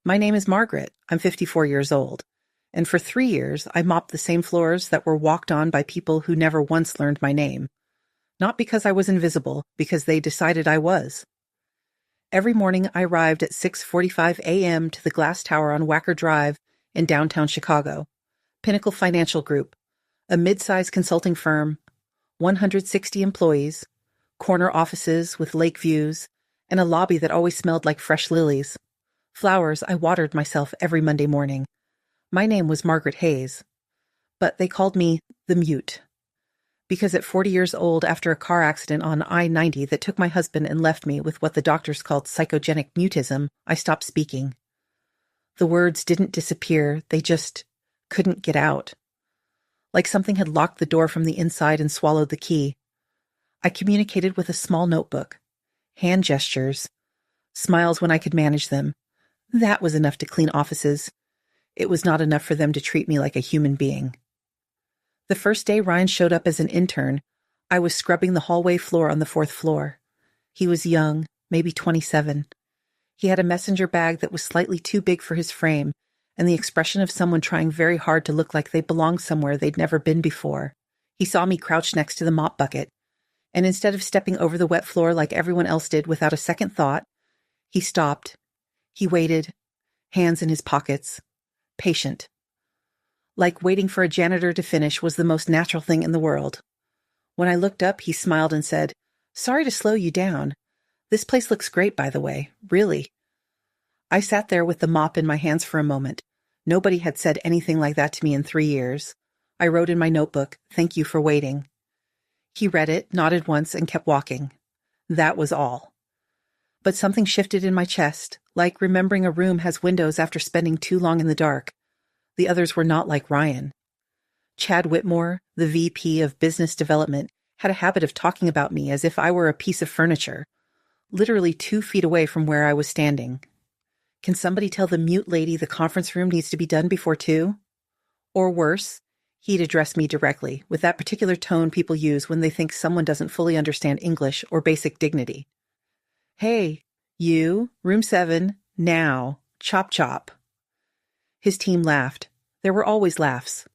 My name is Margaret. I'm 54 years old. And for 3 years, I mopped the same floors that were walked on by people who never once learned my name. Not because I was invisible, because they decided I was. Every morning, I arrived at 6:45 a.m. to the glass tower on Wacker Drive in downtown Chicago. Pinnacle Financial Group, a mid-sized consulting firm, 160 employees, corner offices with lake views, and a lobby that always smelled like fresh lilies. Flowers I watered myself every Monday morning. My name was Margaret Hayes, but they called me the Mute. Because at 40 years old, after a car accident on I-90 that took my husband and left me with what the doctors called psychogenic mutism, I stopped speaking. The words didn't disappear, they just couldn't get out. Like something had locked the door from the inside and swallowed the key. I communicated with a small notebook, hand gestures, smiles when I could manage them. That was enough to clean offices. It was not enough for them to treat me like a human being. The first day Ryan showed up as an intern, I was scrubbing the hallway floor on the 4th floor. He was young, maybe 27. He had a messenger bag that was slightly too big for his frame, and the expression of someone trying very hard to look like they belonged somewhere they'd never been before. He saw me crouched next to the mop bucket, and instead of stepping over the wet floor like everyone else did without a second thought, he stopped. He waited, hands in his pockets, patient. Like waiting for a janitor to finish was the most natural thing in the world. When I looked up, he smiled and said, "Sorry to slow you down. This place looks great, by the way, really." I sat there with the mop in my hands for a moment. Nobody had said anything like that to me in 3 years. I wrote in my notebook, "Thank you for waiting." He read it, nodded once, and kept walking. That was all. But something shifted in my chest, like remembering a room has windows after spending too long in the dark. The others were not like Ryan. Chad Whitmore, the VP of Business Development, had a habit of talking about me as if I were a piece of furniture, literally 2 feet away from where I was standing. Can somebody tell the Mute lady the conference room needs to be done before 2? Or worse, he'd address me directly, with that particular tone people use when they think someone doesn't fully understand English or basic dignity. "Hey, you, room 7, now, chop chop." His team laughed. There were always laughs.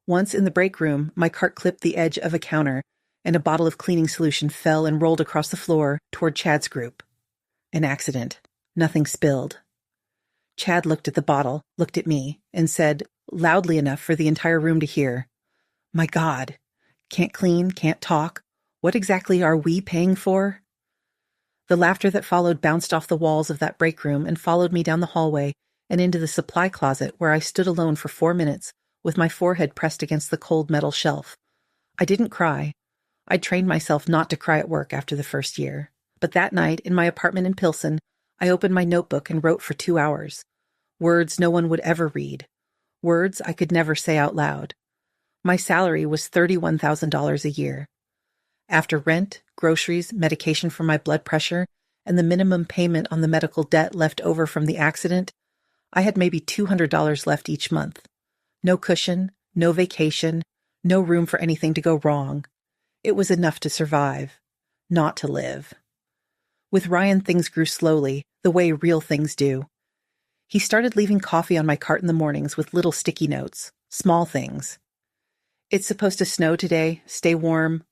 Once in the break room, my cart clipped the edge of a counter, and a bottle of cleaning solution fell and rolled across the floor toward Chad's group. An accident. Nothing spilled. Chad looked at the bottle, looked at me, and said, loudly enough for the entire room to hear, "My God, can't clean, can't talk. What exactly are we paying for?" The laughter that followed bounced off the walls of that break room and followed me down the hallway and into the supply closet where I stood alone for 4 minutes with my forehead pressed against the cold metal shelf. I didn't cry. I'd trained myself not to cry at work after the first year. But that night, in my apartment in Pilsen, I opened my notebook and wrote for 2 hours. Words no one would ever read. Words I could never say out loud. My salary was $31,000 a year. After rent, groceries, medication for my blood pressure, and the minimum payment on the medical debt left over from the accident, I had maybe $200 left each month. No cushion, no vacation, no room for anything to go wrong. It was enough to survive, not to live. With Ryan, things grew slowly, the way real things do. He started leaving coffee on my cart in the mornings with little sticky notes, small things. "It's supposed to snow today, stay warm,"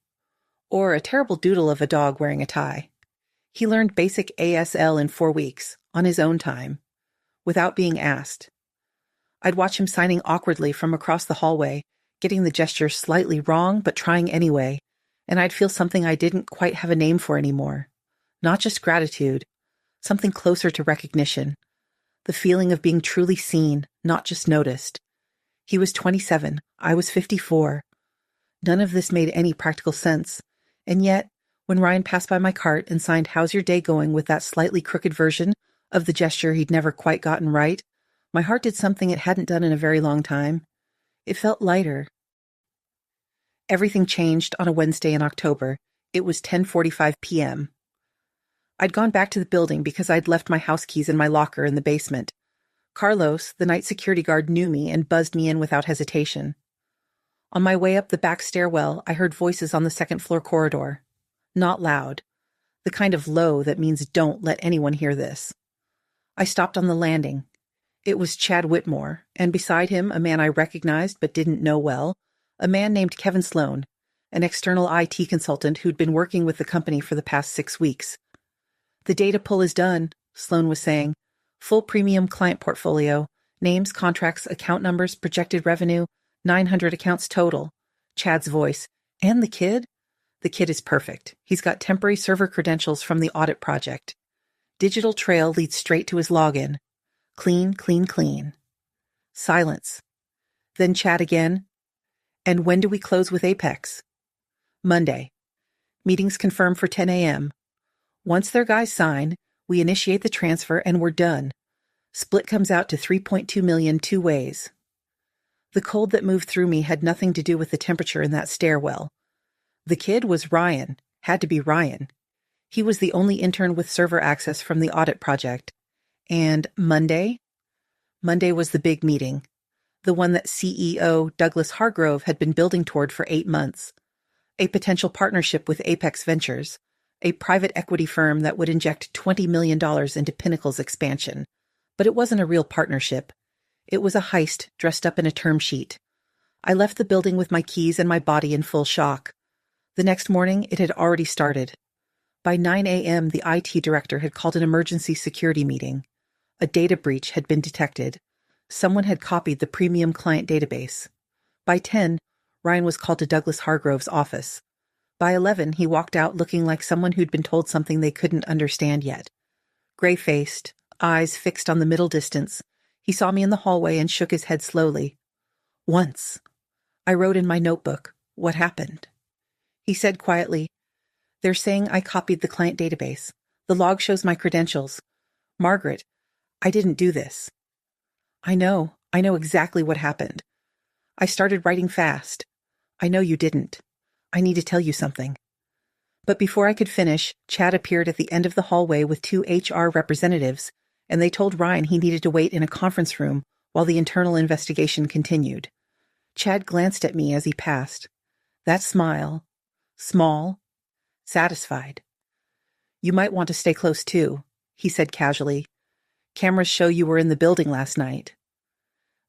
or a terrible doodle of a dog wearing a tie. He learned basic ASL in 4 weeks, on his own time, without being asked. I'd watch him signing awkwardly from across the hallway, getting the gesture slightly wrong but trying anyway, and I'd feel something I didn't quite have a name for anymore. Not just gratitude, something closer to recognition. The feeling of being truly seen, not just noticed. He was 27, I was 54. None of this made any practical sense, and yet, when Ryan passed by my cart and signed "How's your day going" with that slightly crooked version of the gesture he'd never quite gotten right, my heart did something it hadn't done in a very long time. It felt lighter. Everything changed on a Wednesday in October. It was 10:45 p.m. I'd gone back to the building because I'd left my house keys in my locker in the basement. Carlos, the night security guard, knew me and buzzed me in without hesitation. On my way up the back stairwell, I heard voices on the second-floor corridor. Not loud. The kind of low that means don't let anyone hear this. I stopped on the landing. It was Chad Whitmore, and beside him, a man I recognized but didn't know well, a man named Kevin Sloan, an external IT consultant who'd been working with the company for the past 6 weeks. The data pull is done, Sloan was saying. Full premium client portfolio, names, contracts, account numbers, projected revenue, 900 accounts total. Chad's voice. And the kid? The kid is perfect. He's got temporary server credentials from the audit project. Digital trail leads straight to his login. Clean, clean, clean. Silence. Then Chad again. And when do we close with Apex? Monday. Meetings confirmed for 10 a.m. Once their guys sign, we initiate the transfer and we're done. Split comes out to $3.2 million 2 ways. The cold that moved through me had nothing to do with the temperature in that stairwell. The kid was Ryan, had to be Ryan. He was the only intern with server access from the audit project. And Monday? Monday was the big meeting. The one that CEO Douglas Hargrove had been building toward for 8 months. A potential partnership with Apex Ventures, a private equity firm that would inject $20 million into Pinnacle's expansion. But it wasn't a real partnership. It was a heist dressed up in a term sheet. I left the building with my keys and my body in full shock. The next morning, it had already started. By 9 a.m., the IT director had called an emergency security meeting. A data breach had been detected. Someone had copied the premium client database. By 10, Ryan was called to Douglas Hargrove's office. By 11, he walked out looking like someone who'd been told something they couldn't understand yet. Gray-faced, eyes fixed on the middle distance, he saw me in the hallway and shook his head slowly. Once. I wrote in my notebook, what happened? He said quietly, they're saying I copied the client database. The log shows my credentials. Margaret, I didn't do this. I know exactly what happened. I started writing fast. I know you didn't. I need to tell you something. But before I could finish, Chad appeared at the end of the hallway with 2 HR representatives, and they told Ryan he needed to wait in a conference room while the internal investigation continued. Chad glanced at me as he passed. That smile. Small. Satisfied. You might want to stay close too, he said casually. Cameras show you were in the building last night.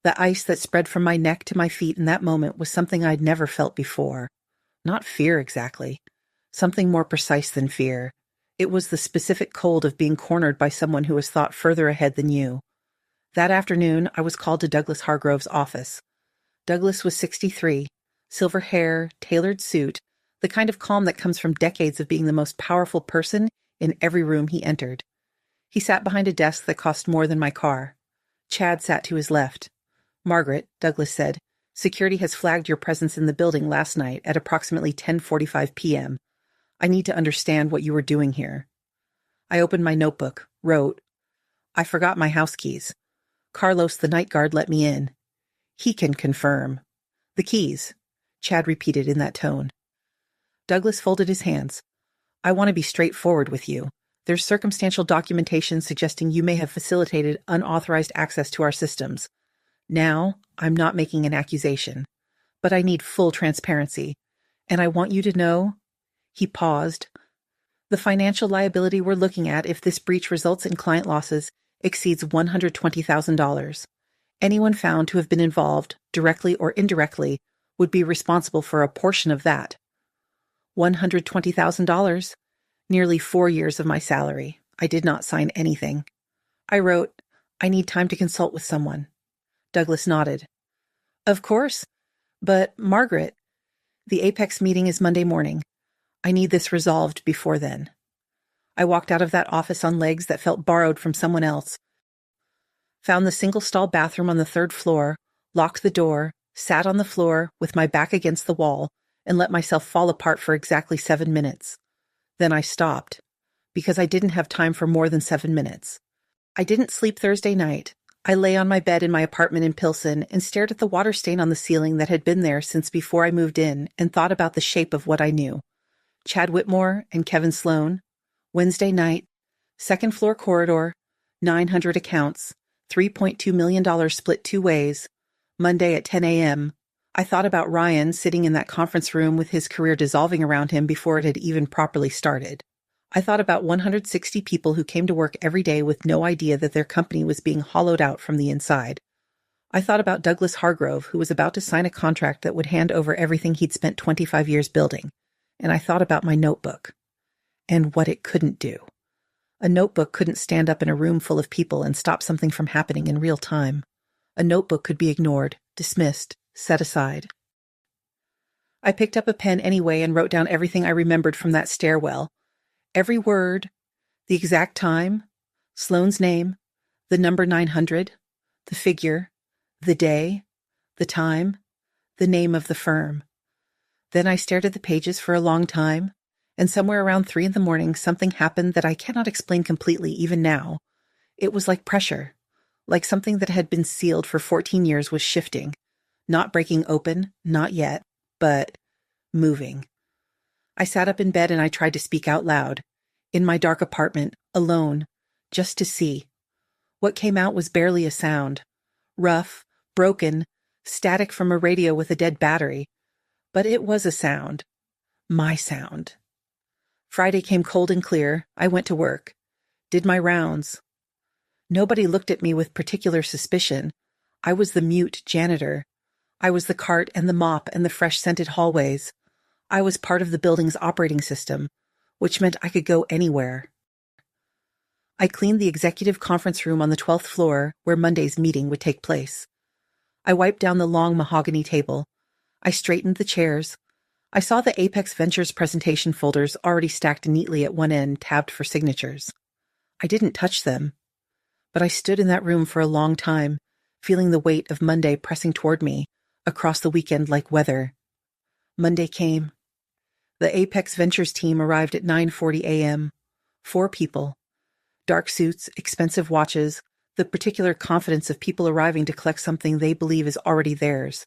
The ice that spread from my neck to my feet in that moment was something I'd never felt before. Not fear exactly. Something more precise than fear. It was the specific cold of being cornered by someone who was thought further ahead than you. That afternoon, I was called to Douglas Hargrove's office. Douglas was 63, silver hair, tailored suit, the kind of calm that comes from decades of being the most powerful person in every room he entered. He sat behind a desk that cost more than my car. Chad sat to his left. Margaret, Douglas said, security has flagged your presence in the building last night at approximately 10:45 p.m. I need to understand what you were doing here. I opened my notebook, wrote, I forgot my house keys. Carlos, the night guard, let me in. He can confirm. The keys, Chad repeated in that tone. Douglas folded his hands. I want to be straightforward with you. There's circumstantial documentation suggesting you may have facilitated unauthorized access to our systems. Now, I'm not making an accusation, but I need full transparency. And I want you to know, he paused, the financial liability we're looking at if this breach results in client losses exceeds $120,000. Anyone found to have been involved, directly or indirectly, would be responsible for a portion of that. $120,000, nearly 4 years of my salary. I did not sign anything. I wrote, I need time to consult with someone. Douglas nodded. Of course. But, Margaret, the Apex meeting is Monday morning. I need this resolved before then. I walked out of that office on legs that felt borrowed from someone else, found the single-stall bathroom on the 3rd floor, locked the door, sat on the floor with my back against the wall, and let myself fall apart for exactly 7 minutes. Then I stopped, because I didn't have time for more than 7 minutes. I didn't sleep Thursday night. I lay on my bed in my apartment in Pilsen and stared at the water stain on the ceiling that had been there since before I moved in and thought about the shape of what I knew. Chad Whitmore and Kevin Sloan, Wednesday night, 2nd floor corridor, 900 accounts, $3.2 million split 2 ways, Monday at 10 a.m. I thought about Ryan sitting in that conference room with his career dissolving around him before it had even properly started. I thought about 160 people who came to work every day with no idea that their company was being hollowed out from the inside. I thought about Douglas Hargrove, who was about to sign a contract that would hand over everything he'd spent 25 years building. And I thought about my notebook and what it couldn't do. A notebook couldn't stand up in a room full of people and stop something from happening in real time. A notebook could be ignored, dismissed, set aside. I picked up a pen anyway and wrote down everything I remembered from that stairwell. Every word, the exact time, Sloane's name, the number 900, the figure, the day, the time, the name of the firm. Then I stared at the pages for a long time, and somewhere around 3 a.m, something happened that I cannot explain completely even now. It was like pressure, like something that had been sealed for 14 years was shifting, not breaking open, not yet, but moving. I sat up in bed and I tried to speak out loud, in my dark apartment, alone, just to see. What came out was barely a sound, rough, broken, static from a radio with a dead battery, but it was a sound, my sound. Friday came cold and clear. I went to work, did my rounds. Nobody looked at me with particular suspicion. I was the mute janitor. I was the cart and the mop and the fresh-scented hallways. I was part of the building's operating system, which meant I could go anywhere. I cleaned the executive conference room on the 12th floor where Monday's meeting would take place. I wiped down the long mahogany table. I straightened the chairs. I saw the Apex Ventures presentation folders already stacked neatly at one end, tabbed for signatures. I didn't touch them, but I stood in that room for a long time, feeling the weight of Monday pressing toward me, across the weekend like weather. Monday came. The Apex Ventures team arrived at 9:40 a.m. 4 people. Dark suits, expensive watches, the particular confidence of people arriving to collect something they believe is already theirs.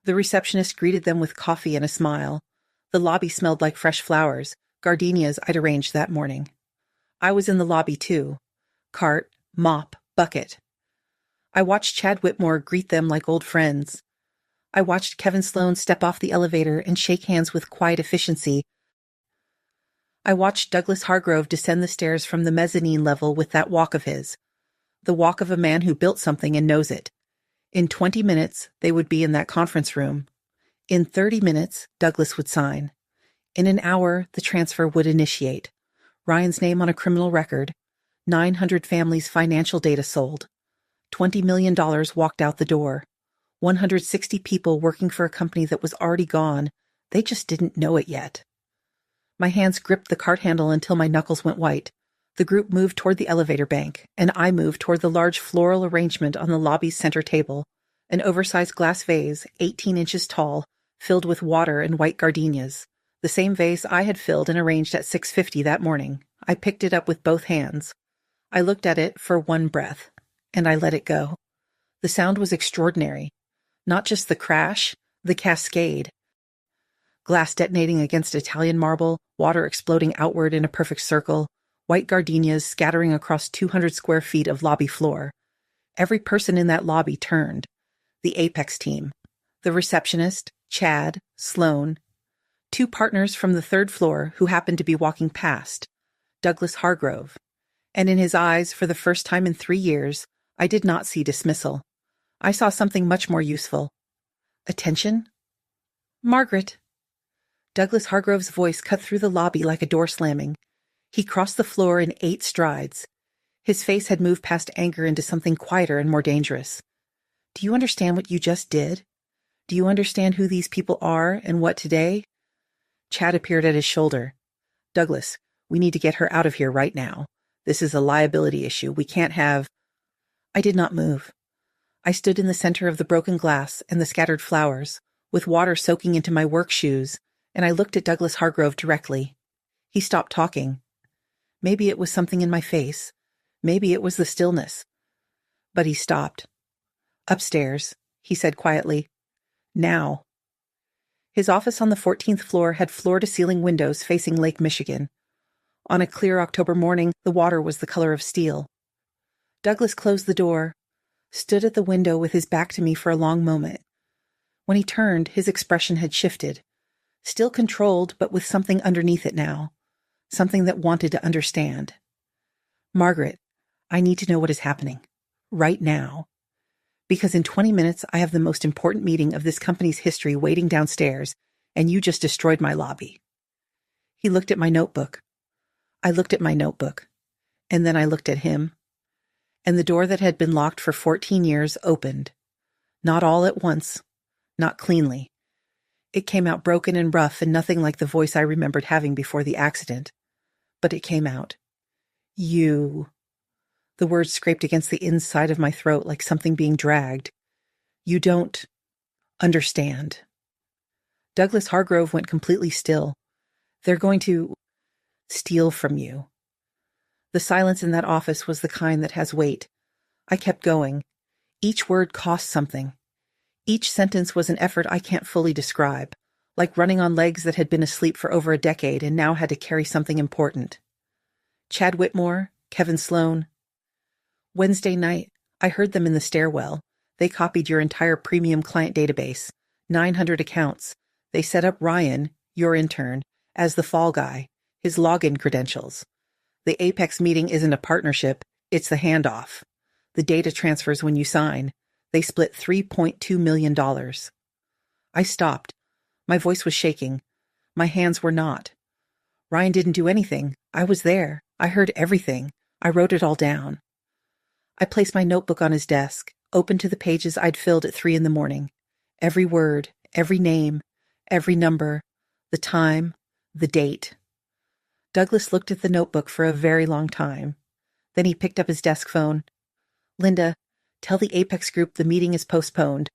The receptionist greeted them with coffee and a smile. The lobby smelled like fresh flowers, gardenias I'd arranged that morning. I was in the lobby too. Cart, mop, bucket. I watched Chad Whitmore greet them like old friends. I watched Kevin Sloan step off the elevator and shake hands with quiet efficiency. I watched Douglas Hargrove descend the stairs from the mezzanine level with that walk of his. The walk of a man who built something and knows it. In 20 minutes, they would be in that conference room. In 30 minutes, Douglas would sign. In an hour, the transfer would initiate. Ryan's name on a criminal record. 900 families' financial data sold. $20 million walked out the door. 160 people working for a company that was already gone. They just didn't know it yet. My hands gripped the cart handle until my knuckles went white. The group moved toward the elevator bank, and I moved toward the large floral arrangement on the lobby's center table, an oversized glass vase, 18 inches tall, filled with water and white gardenias. The same vase I had filled and arranged at 6:50 that morning. I picked it up with both hands. I looked at it for one breath, and I let it go. The sound was extraordinary. Not just the crash, the cascade. Glass detonating against Italian marble, water exploding outward in a perfect circle, white gardenias scattering across 200 square feet of lobby floor. Every person in that lobby turned. The Apex team. The receptionist, Chad, Sloan. 2 partners from the 3rd floor who happened to be walking past. Douglas Hargrove. And in his eyes, for the first time in 3 years, I did not see dismissal. I saw something much more useful. Attention? Margaret. Douglas Hargrove's voice cut through the lobby like a door slamming. He crossed the floor in 8 strides. His face had moved past anger into something quieter and more dangerous. Do you understand what you just did? Do you understand who these people are and what today? Chad appeared at his shoulder. Douglas, we need to get her out of here right now. This is a liability issue. We can't have... I did not move. I stood in the center of the broken glass and the scattered flowers, with water soaking into my work shoes, and I looked at Douglas Hargrove directly. He stopped talking. Maybe it was something in my face. Maybe it was the stillness. But he stopped. Upstairs, he said quietly. Now. His office on the 14th floor had floor-to-ceiling windows facing Lake Michigan. On a clear October morning, the water was the color of steel. Douglas closed the door, stood at the window with his back to me for a long moment. When he turned, his expression had shifted. Still controlled, but with something underneath it now. something that wanted to understand. Margaret, I need to know what is happening. Right now. Because in 20 minutes, I have the most important meeting of this company's history waiting downstairs, and you just destroyed my lobby. He looked at my notebook. I looked at my notebook. And then I looked at him. And the door that had been locked for 14 years opened. Not all at once. Not cleanly. It came out broken and rough and nothing like the voice I remembered having before the accident. But it came out. You. The words scraped against the inside of my throat like something being dragged. You don't understand. Douglas Hargrove went completely still. They're going to steal from you. The silence in that office was the kind that has weight. I kept going. Each word cost something. Each sentence was an effort I can't fully describe, like running on legs that had been asleep for over a decade and now had to carry something important. Chad Whitmore, Kevin Sloan. Wednesday night, I heard them in the stairwell. They copied your entire premium client database, 900 accounts. They set up Ryan, your intern, as the fall guy, his login credentials. The Apex meeting isn't a partnership, it's the handoff. The data transfers when you sign. They split $3.2 million. I stopped. My voice was shaking. My hands were not. Ryan didn't do anything. I was there. I heard everything. I wrote it all down. I placed my notebook on his desk, opened to the pages I'd filled at 3 a.m. Every word, every name, every number, the time, the date. Douglas looked at the notebook for a very long time. Then he picked up his desk phone. Linda, tell the Apex group the meeting is postponed.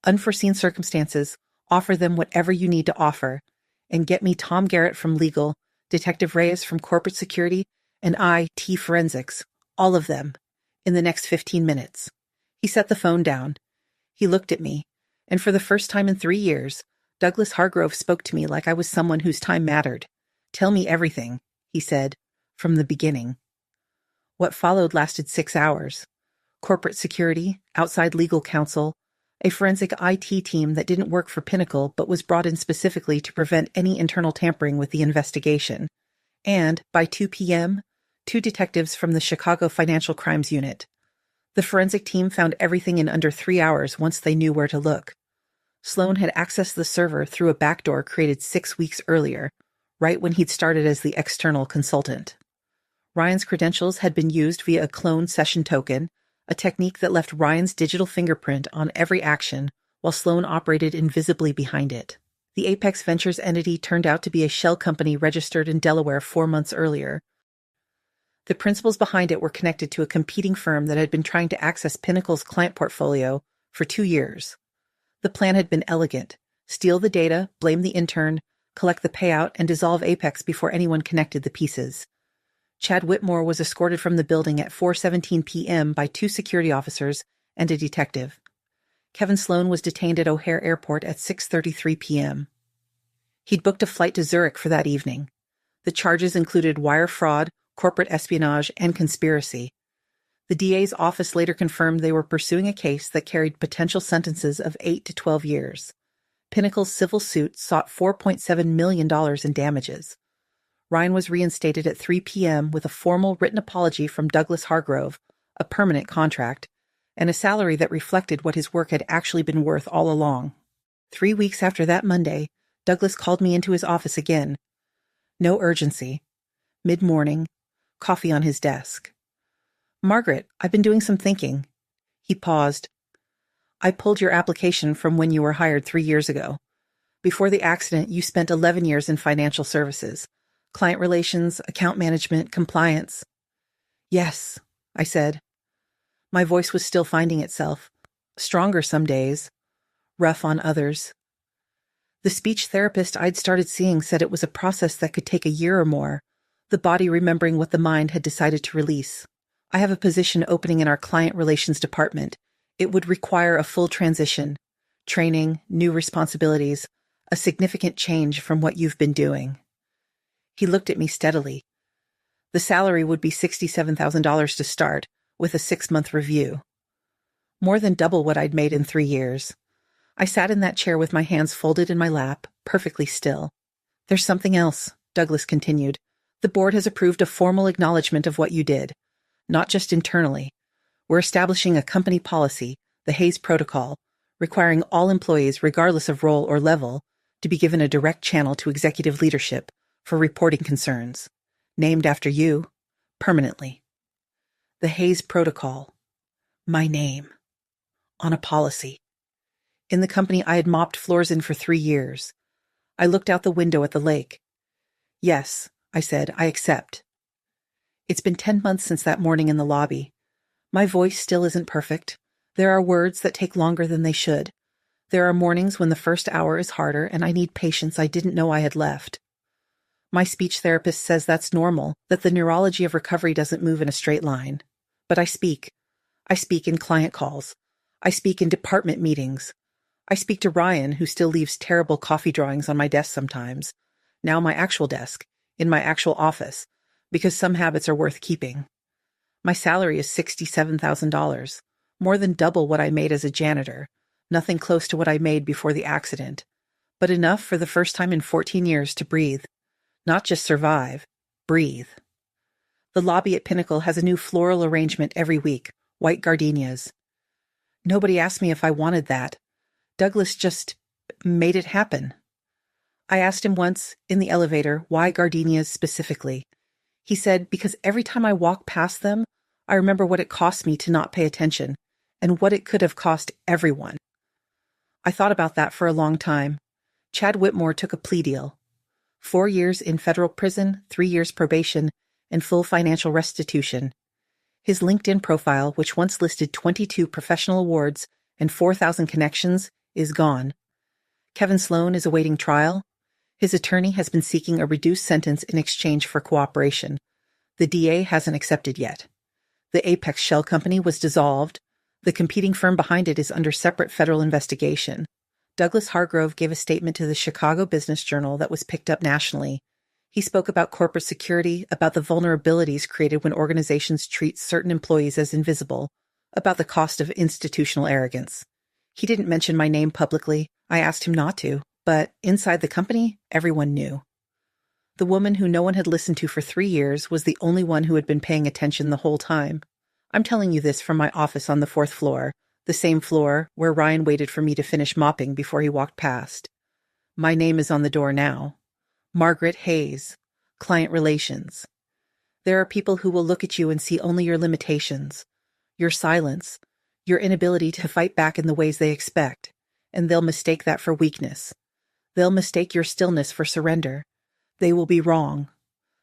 Unforeseen circumstances, offer them whatever you need to offer. And get me Tom Garrett from legal, Detective Reyes from corporate security, and IT forensics, all of them, in the next 15 minutes. He set the phone down. He looked at me, and for the first time in 3 years, Douglas Hargrove spoke to me like I was someone whose time mattered. Tell me everything, he said, from the beginning. What followed lasted 6 hours. Corporate security, outside legal counsel, a forensic IT team that didn't work for Pinnacle but was brought in specifically to prevent any internal tampering with the investigation. And, by 2 p.m., 2 detectives from the Chicago Financial Crimes Unit. The forensic team found everything in under 3 hours once they knew where to look. Sloan had accessed the server through a backdoor created 6 weeks earlier, right when he'd started as the external consultant. Ryan's credentials had been used via a clone session token, a technique that left Ryan's digital fingerprint on every action while Sloan operated invisibly behind it. The Apex Ventures entity turned out to be a shell company registered in Delaware 4 months earlier. The principals behind it were connected to a competing firm that had been trying to access Pinnacle's client portfolio for 2 years. The plan had been elegant: steal the data, blame the intern, collect the payout, and dissolve Apex before anyone connected the pieces. Chad Whitmore was escorted from the building at 4:17 p.m. by 2 security officers and a detective. Kevin Sloan was detained at O'Hare Airport at 6:33 p.m. He'd booked a flight to Zurich for that evening. The charges included wire fraud, corporate espionage, and conspiracy. The DA's office later confirmed they were pursuing a case that carried potential sentences of 8 to 12 years. Pinnacle's civil suit sought $4.7 million in damages. Ryan was reinstated at 3 p.m. with a formal written apology from Douglas Hargrove, a permanent contract, and a salary that reflected what his work had actually been worth all along. 3 weeks after that Monday, Douglas called me into his office again. No urgency. Mid-morning, coffee on his desk. Margaret, I've been doing some thinking. He paused. I pulled your application from when you were hired 3 years ago. Before the accident, you spent 11 years in financial services. Client relations, account management, compliance. Yes, I said. My voice was still finding itself. Stronger some days. Rough on others. The speech therapist I'd started seeing said it was a process that could take a year or more, the body remembering what the mind had decided to release. I have a position opening in our client relations department. It would require a full transition, training, new responsibilities, a significant change from what you've been doing. He looked at me steadily. The salary would be $67,000 to start, with a 6-month review. More than double what I'd made in 3 years. I sat in that chair with my hands folded in my lap, perfectly still. There's something else, Douglas continued. The board has approved a formal acknowledgement of what you did, not just internally. We're establishing a company policy, the Hayes Protocol, requiring all employees, regardless of role or level, to be given a direct channel to executive leadership for reporting concerns, named after you, permanently. The Hayes Protocol. My name. On a policy. In the company I had mopped floors in for 3 years. I looked out the window at the lake. Yes, I said, I accept. It's been 10 months since that morning in the lobby. My voice still isn't perfect. There are words that take longer than they should. There are mornings when the first hour is harder and I need patience I didn't know I had left. My speech therapist says that's normal, that the neurology of recovery doesn't move in a straight line. But I speak. I speak in client calls. I speak in department meetings. I speak to Ryan, who still leaves terrible coffee drawings on my desk sometimes. Now my actual desk, in my actual office, because some habits are worth keeping. My salary is $67,000, more than double what I made as a janitor, nothing close to what I made before the accident, but enough for the first time in 14 years to breathe. Not just survive, breathe. The lobby at Pinnacle has a new floral arrangement every week, white gardenias. Nobody asked me if I wanted that. Douglas just made it happen. I asked him once, in the elevator, why gardenias specifically. He said, because every time I walk past them, I remember what it cost me to not pay attention, and what it could have cost everyone. I thought about that for a long time. Chad Whitmore took a plea deal. 4 years in federal prison, 3 years probation, and full financial restitution. His LinkedIn profile, which once listed 22 professional awards and 4,000 connections, is gone. Kevin Sloan is awaiting trial. His attorney has been seeking a reduced sentence in exchange for cooperation. The DA hasn't accepted yet. The Apex Shell Company was dissolved. The competing firm behind it is under separate federal investigation. Douglas Hargrove gave a statement to the Chicago Business Journal that was picked up nationally. He spoke about corporate security, about the vulnerabilities created when organizations treat certain employees as invisible, about the cost of institutional arrogance. He didn't mention my name publicly. I asked him not to, but inside the company, everyone knew. The woman who no one had listened to for 3 years was the only one who had been paying attention the whole time. I'm telling you this from my office on the 4th floor, the same floor where Ryan waited for me to finish mopping before he walked past. My name is on the door now. Margaret Hayes, Client Relations. There are people who will look at you and see only your limitations, your silence, your inability to fight back in the ways they expect, and they'll mistake that for weakness. They'll mistake your stillness for surrender. They will be wrong.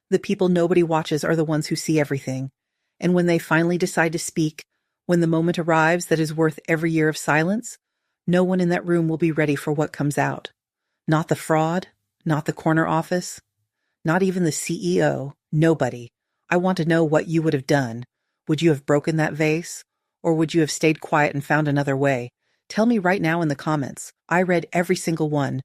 The people nobody watches are the ones who see everything, and when they finally decide to speak, when the moment arrives that is worth every year of silence, no one in that room will be ready for what comes out. Not the fraud, not the corner office, not even the CEO, nobody. I want to know what you would have done. Would you have broken that vase? Or would you have stayed quiet and found another way? Tell me right now in the comments. I read every single one.